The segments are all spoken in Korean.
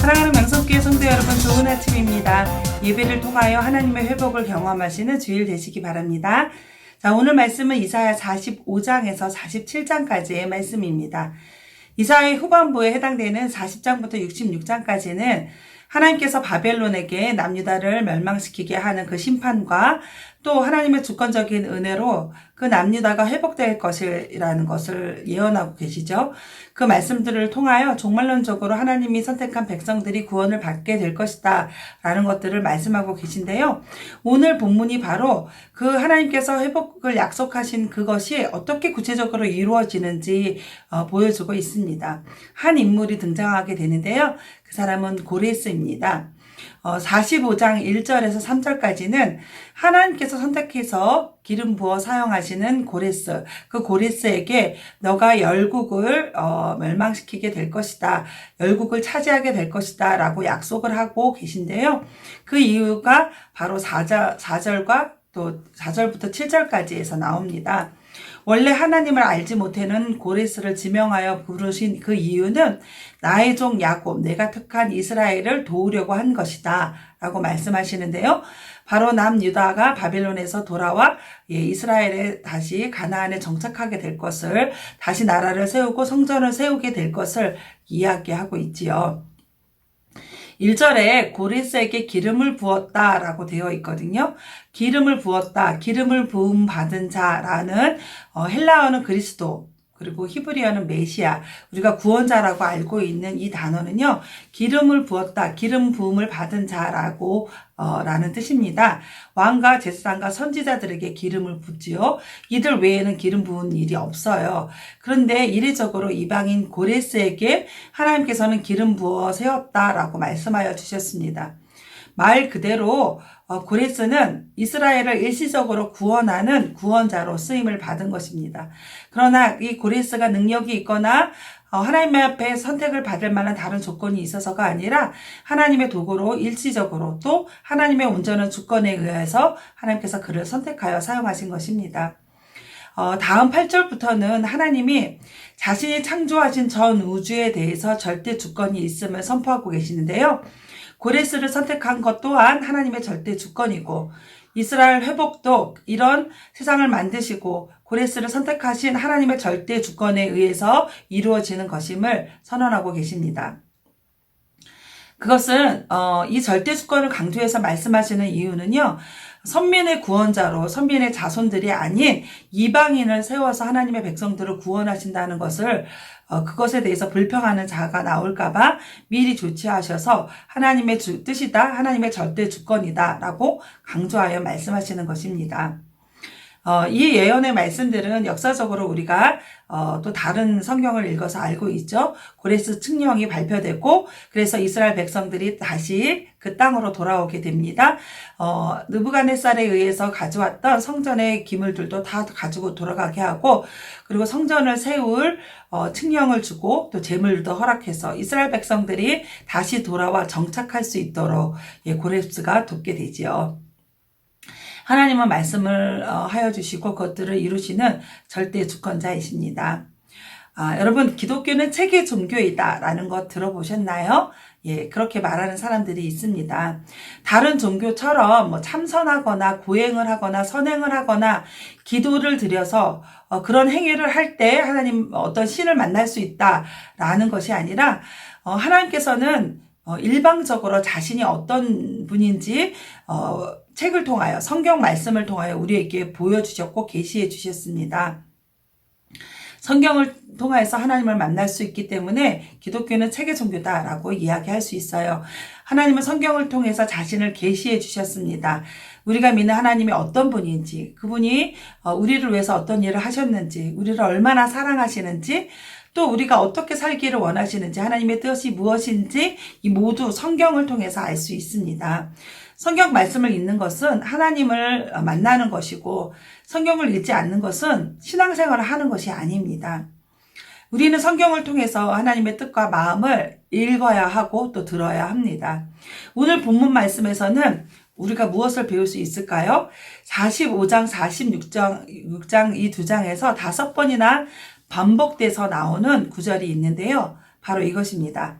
사랑하는 명성교회 성도 여러분, 좋은 아침입니다. 예배를 통하여 하나님의 회복을 경험하시는 주일 되시기 바랍니다. 자, 오늘 말씀은 이사야 45장에서 47장까지의 말씀입니다. 이사야의 후반부에 해당되는 40장부터 66장까지는 하나님께서 바벨론에게 남유다를 멸망시키게 하는 그 심판과 또 하나님의 주권적인 은혜로 그 남유다가 회복될 것이라는 것을 예언하고 계시죠. 그 말씀들을 통하여 종말론적으로 하나님이 선택한 백성들이 구원을 받게 될 것이다 라는 것들을 말씀하고 계신데요. 오늘 본문이 바로 그 하나님께서 회복을 약속하신 그것이 어떻게 구체적으로 이루어지는지 보여주고 있습니다. 한 인물이 등장하게 되는데요. 그 사람은 고레스입니다. 45장 1절에서 3절까지는 하나님께서 선택해서 기름 부어 사용하시는 고레스, 그 고레스에게 너가 열국을 멸망시키게 될 것이다, 열국을 차지하게 될 것이다 라고 약속을 하고 계신데요. 그 이유가 바로 4절과 또 4절부터 7절까지에서 나옵니다. 원래 하나님을 알지 못하는 고레스를 지명하여 부르신 그 이유는 나의 종 야곱, 내가 택한 이스라엘을 도우려고 한 것이다 라고 말씀하시는데요. 바로 남유다가 바벨론에서 돌아와 이스라엘에 다시 가나안에 정착하게 될 것을, 다시 나라를 세우고 성전을 세우게 될 것을 이야기하고 있지요. 1절에 고레스에게 기름을 부었다 라고 되어 있거든요. 기름을 부었다, 기름을 부음 받은 자라는 헬라어는 그리스도, 그리고 히브리어는 메시아, 우리가 구원자라고 알고 있는 이 단어는요, 기름을 부었다, 기름 부음을 받은 자라고 라는 뜻입니다. 왕과 제사장과 선지자들에게 기름을 붓지요. 이들 외에는 기름 부은 일이 없어요. 그런데 이례적으로 이방인 고레스에게 하나님께서는 기름 부어 세웠다라고 말씀하여 주셨습니다. 말 그대로 고레스는 이스라엘을 일시적으로 구원하는 구원자로 쓰임을 받은 것입니다. 그러나 이 고레스가 능력이 있거나 하나님 앞에 선택을 받을 만한 다른 조건이 있어서가 아니라 하나님의 도구로 일시적으로, 또 하나님의 온전한 주권에 의해서 하나님께서 그를 선택하여 사용하신 것입니다. 다음 8절부터는 하나님이 자신이 창조하신 전 우주에 대해서 절대 주권이 있음을 선포하고 계시는데요. 고레스를 선택한 것 또한 하나님의 절대 주권이고, 이스라엘 회복도 이런 세상을 만드시고 고레스를 선택하신 하나님의 절대 주권에 의해서 이루어지는 것임을 선언하고 계십니다. 그것은 이 절대 주권을 강조해서 말씀하시는 이유는요, 선민의 구원자로 선민의 자손들이 아닌 이방인을 세워서 하나님의 백성들을 구원하신다는 것을, 그것에 대해서 불평하는 자가 나올까봐 미리 조치하셔서 하나님의 뜻이다, 하나님의 절대 주권이다 라고 강조하여 말씀하시는 것입니다. 이 예언의 말씀들은 역사적으로 우리가 또 다른 성경을 읽어서 알고 있죠. 고레스 칙령이 발표됐고, 그래서 이스라엘 백성들이 다시 그 땅으로 돌아오게 됩니다. 느부갓네살에 의해서 가져왔던 성전의 기물들도 다 가지고 돌아가게 하고, 그리고 성전을 세울 칙령을 주고 또 제물도 허락해서 이스라엘 백성들이 다시 돌아와 정착할 수 있도록 고레스가 돕게 되지요. 하나님은 말씀을 하여 주시고 그것들을 이루시는 절대 주권자이십니다. 여러분, 기독교는 체계 종교이다 라는 것 들어보셨나요? 예, 그렇게 말하는 사람들이 있습니다. 다른 종교처럼 참선하거나 고행을 하거나 선행을 하거나 기도를 드려서 그런 행위를 할 때 하나님 어떤 신을 만날 수 있다라는 것이 아니라, 하나님께서는 일방적으로 자신이 어떤 분인지 책을 통하여, 성경 말씀을 통하여 우리에게 보여주셨고 계시해 주셨습니다. 성경을 통해서 하나님을 만날 수 있기 때문에 기독교는 체계 종교다라고 이야기할 수 있어요. 하나님은 성경을 통해서 자신을 계시해 주셨습니다. 우리가 믿는 하나님이 어떤 분인지, 그분이 우리를 위해서 어떤 일을 하셨는지, 우리를 얼마나 사랑하시는지, 또 우리가 어떻게 살기를 원하시는지, 하나님의 뜻이 무엇인지 이 모두 성경을 통해서 알 수 있습니다. 성경 말씀을 읽는 것은 하나님을 만나는 것이고, 성경을 읽지 않는 것은 신앙생활을 하는 것이 아닙니다. 우리는 성경을 통해서 하나님의 뜻과 마음을 읽어야 하고 또 들어야 합니다. 오늘 본문 말씀에서는 우리가 무엇을 배울 수 있을까요? 45장, 46장 이 두 장에서 5번이나 반복돼서 나오는 구절이 있는데요. 바로 이것입니다.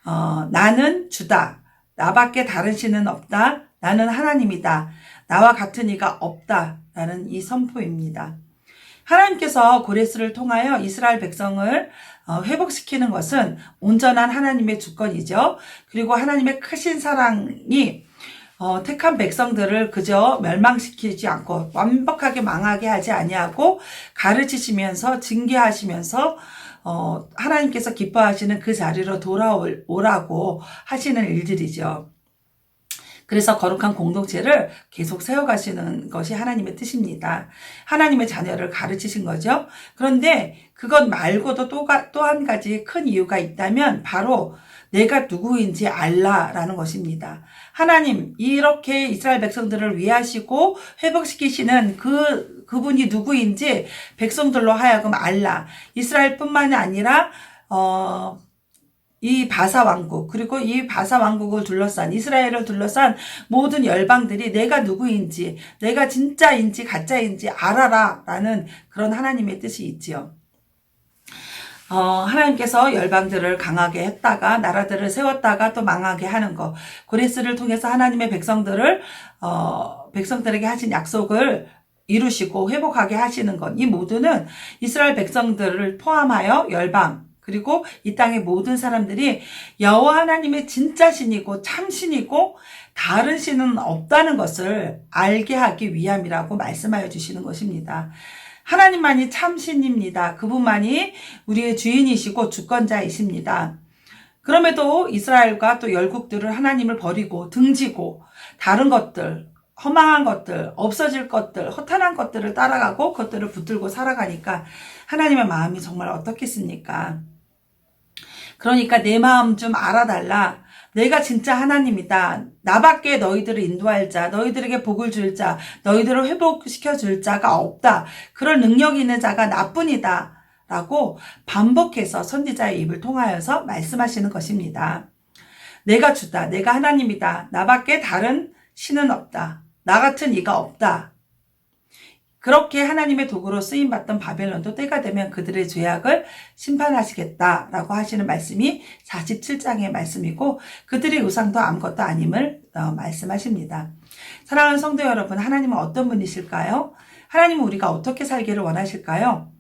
나는 주다. 나밖에 다른 신은 없다. 나는 하나님이다. 나와 같은 이가 없다. 라는 이 선포입니다. 하나님께서 고레스를 통하여 이스라엘 백성을 회복시키는 것은 온전한 하나님의 주권이죠. 그리고 하나님의 크신 사랑이 택한 백성들을 그저 멸망시키지 않고 완벽하게 망하게 하지 아니하고 가르치시면서 징계하시면서 하나님께서 기뻐하시는 그 자리로 돌아오라고 하시는 일들이죠. 그래서 거룩한 공동체를 계속 세워가시는 것이 하나님의 뜻입니다. 하나님의 자녀를 가르치신 거죠. 그런데 그것 말고도 또 한 가지 큰 이유가 있다면 바로 내가 누구인지 알라라는 것입니다. 하나님 이렇게 이스라엘 백성들을 위하시고 회복시키시는 그분이 누구인지 백성들로 하여금 알라. 이스라엘뿐만이 아니라 이 바사 왕국 그리고 이 바사 왕국을 둘러싼 이스라엘을 둘러싼 모든 열방들이 내가 누구인지 내가 진짜인지 가짜인지 알아라 라는 그런 하나님의 뜻이 있지요. 하나님께서 열방들을 강하게 했다가 나라들을 세웠다가 또 망하게 하는 것, 고레스를 통해서 하나님의 백성들에게 하신 약속을 이루시고 회복하게 하시는 것, 이 모두는 이스라엘 백성들을 포함하여 열방 그리고 이 땅의 모든 사람들이 여호와 하나님의 진짜 신이고 참신이고 다른 신은 없다는 것을 알게 하기 위함이라고 말씀하여 주시는 것입니다. 하나님만이 참신입니다. 그분만이 우리의 주인이시고 주권자이십니다. 그럼에도 이스라엘과 또 열국들은 하나님을 버리고 등지고 다른 것들, 허망한 것들, 없어질 것들, 허탄한 것들을 따라가고 그것들을 붙들고 살아가니까 하나님의 마음이 정말 어떻겠습니까? 그러니까 내 마음 좀 알아달라. 내가 진짜 하나님이다. 나밖에 너희들을 인도할 자, 너희들에게 복을 줄 자, 너희들을 회복시켜 줄 자가 없다. 그럴 능력이 있는 자가 나뿐이다. 라고 반복해서 선지자의 입을 통하여서 말씀하시는 것입니다. 내가 주다. 내가 하나님이다. 나밖에 다른 신은 없다. 나 같은 이가 없다. 그렇게 하나님의 도구로 쓰임받던 바벨론도 때가 되면 그들의 죄악을 심판하시겠다라고 하시는 말씀이 47장의 말씀이고 그들의 우상도 아무것도 아님을 말씀하십니다. 사랑하는 성도 여러분, 하나님은 어떤 분이실까요? 하나님은 우리가 어떻게 살기를 원하실까요?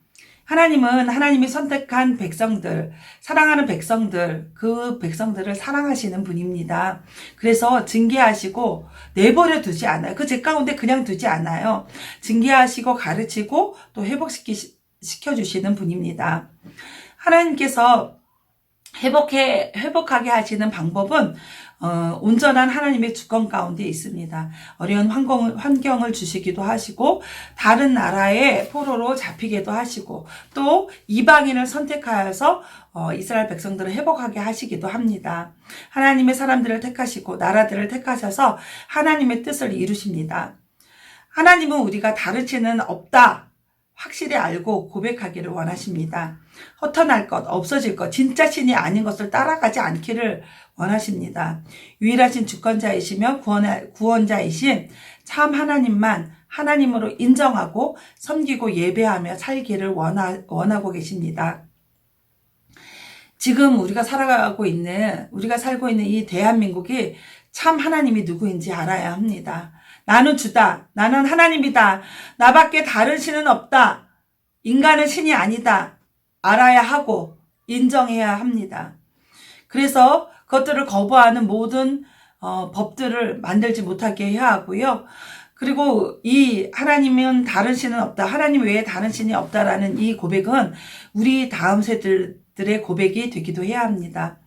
하나님은 하나님이 선택한 백성들, 사랑하는 백성들, 그 백성들을 사랑하시는 분입니다. 그래서 징계하시고 내버려 두지 않아요. 그 죄 가운데 그냥 두지 않아요. 징계하시고 가르치고 또 회복시켜주시는 분입니다. 하나님께서 회복하게 하시는 방법은 온전한 하나님의 주권 가운데 있습니다. 어려운 환경을 주시기도 하시고 다른 나라의 포로로 잡히게도 하시고 또 이방인을 선택하여서 이스라엘 백성들을 회복하게 하시기도 합니다. 하나님의 사람들을 택하시고 나라들을 택하셔서 하나님의 뜻을 이루십니다. 하나님은 우리가 다른 신은 없다. 확실히 알고 고백하기를 원하십니다. 허탄할 것, 없어질 것, 진짜 신이 아닌 것을 따라가지 않기를 원하십니다. 유일하신 주권자이시며 구원자이신 참 하나님만 하나님으로 인정하고 섬기고 예배하며 살기를 원하고 계십니다. 지금 우리가 살고 있는 이 대한민국이 참 하나님이 누구인지 알아야 합니다. 나는 주다. 나는 하나님이다. 나밖에 다른 신은 없다. 인간은 신이 아니다. 알아야 하고 인정해야 합니다. 그래서 그것들을 거부하는 모든 법들을 만들지 못하게 해야 하고요. 그리고 이 하나님은 다른 신은 없다. 하나님 외에 다른 신이 없다라는 이 고백은 우리 다음 세대들의 고백이 되기도 해야 합니다.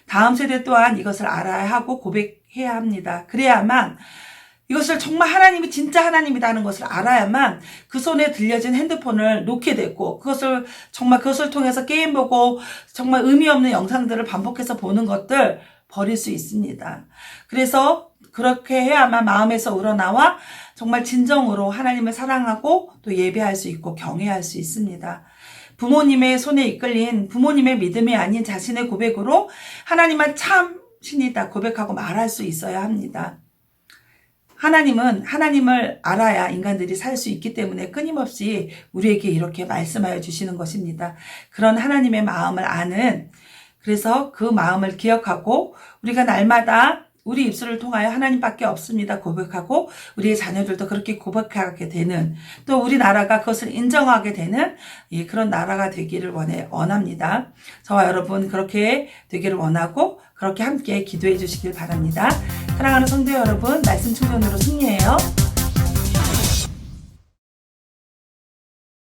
다음 세대 또한 이것을 알아야 하고 고백해야 합니다. 그래야만 이것을 정말 하나님이 진짜 하나님이라는 것을 알아야만 그 손에 들려진 핸드폰을 놓게 되고 그것을 통해서 게임 보고 정말 의미 없는 영상들을 반복해서 보는 것들 버릴 수 있습니다. 그래서 그렇게 해야만 마음에서 우러나와 정말 진정으로 하나님을 사랑하고 또 예배할 수 있고 경외할 수 있습니다. 부모님의 손에 이끌린 부모님의 믿음이 아닌 자신의 고백으로 하나님만 참 신이다 고백하고 말할 수 있어야 합니다. 하나님은 하나님을 알아야 인간들이 살 수 있기 때문에 끊임없이 우리에게 이렇게 말씀하여 주시는 것입니다. 그런 하나님의 마음을 아는 그래서 그 마음을 기억하고 우리가 날마다 우리 입술을 통하여 하나님밖에 없습니다 고백하고 우리의 자녀들도 그렇게 고백하게 되는, 또 우리나라가 그것을 인정하게 되는 그런 나라가 되기를 원합니다. 저와 여러분 그렇게 되기를 원하고 그렇게 함께 기도해 주시길 바랍니다. 사랑하는 성도 여러분, 말씀 충전으로 승리해요.